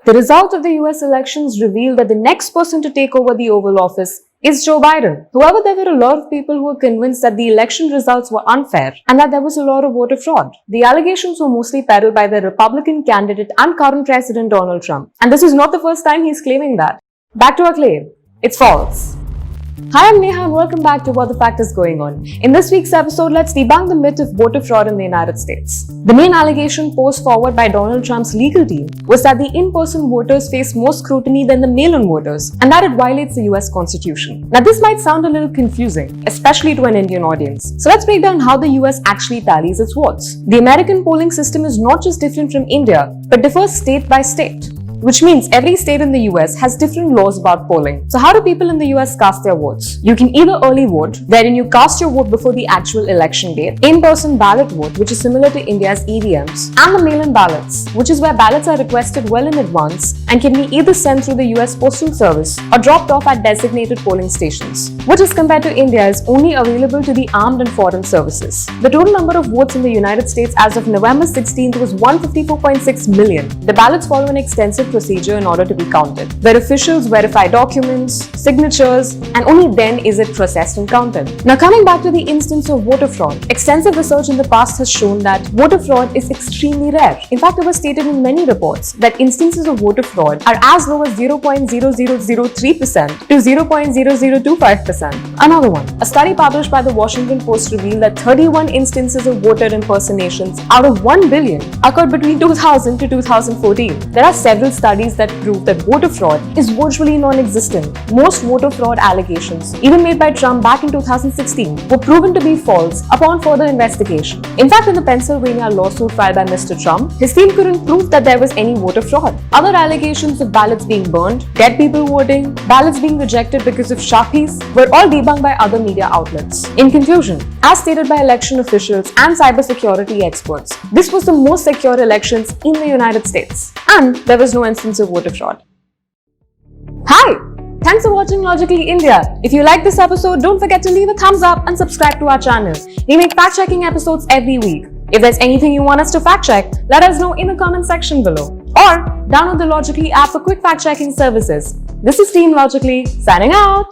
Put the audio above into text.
The result of the US elections revealed that the next person to take over the Oval Office is Joe Biden. However, there were a lot of people who were convinced that the election results were unfair and that there was a lot of voter fraud. The allegations were mostly peddled by the Republican candidate and current President Donald Trump. And this is not the first time he's claiming that. Back to our claim. It's false. Hi, I'm Neha and welcome back to What the Fact is Going On. In this week's episode, let's debunk the myth of voter fraud in the United States. The main allegation posed forward by Donald Trump's legal team was that the in-person voters face more scrutiny than the mail-in voters and that it violates the US Constitution. Now, this might sound a little confusing, especially to an Indian audience. So let's break down how the US actually tallies its votes. The American polling system is not just different from India, but differs state by state, which means every state in the US has different laws about polling. So how do people in the US cast their votes? You can either early vote, wherein you cast your vote before the actual election date, in-person ballot vote, which is similar to India's EVMs, and the mail-in ballots, which is where ballots are requested well in advance and can be either sent through the US Postal Service or dropped off at designated polling stations, which as compared to India is only available to the armed and foreign services. The total number of votes in the United States as of November 16th was 154.6 million. The ballots follow an extensive procedure in order to be counted, where officials verify documents, signatures, and only then is it processed and counted. Now, coming back to the instance of voter fraud, extensive research in the past has shown that voter fraud is extremely rare. In fact, it was stated in many reports that instances of voter fraud are as low as 0.0003% to 0.0025%. Another one, a study published by the Washington Post revealed that 31 instances of voter impersonations out of 1 billion occurred between 2000 to 2014. There are several studies that prove that voter fraud is virtually non-existent. Most voter fraud allegations, even made by Trump back in 2016, were proven to be false upon further investigation. In fact, in the Pennsylvania lawsuit filed by Mr. Trump, his team couldn't prove that there was any voter fraud. Other allegations of ballots being burned, dead people voting, ballots being rejected because of Sharpies were all debunked by other media outlets. In conclusion, as stated by election officials and cybersecurity experts, this was the most secure elections in the United States, and there was no instance of voter fraud. Hi! Thanks for watching Logically India. If you like this episode, don't forget to leave a thumbs up and subscribe to our channel. We make fact-checking episodes every week. If there's anything you want us to fact-check, let us know in the comment section below. Or download the Logically app for quick fact-checking services. This is Team Logically, signing out!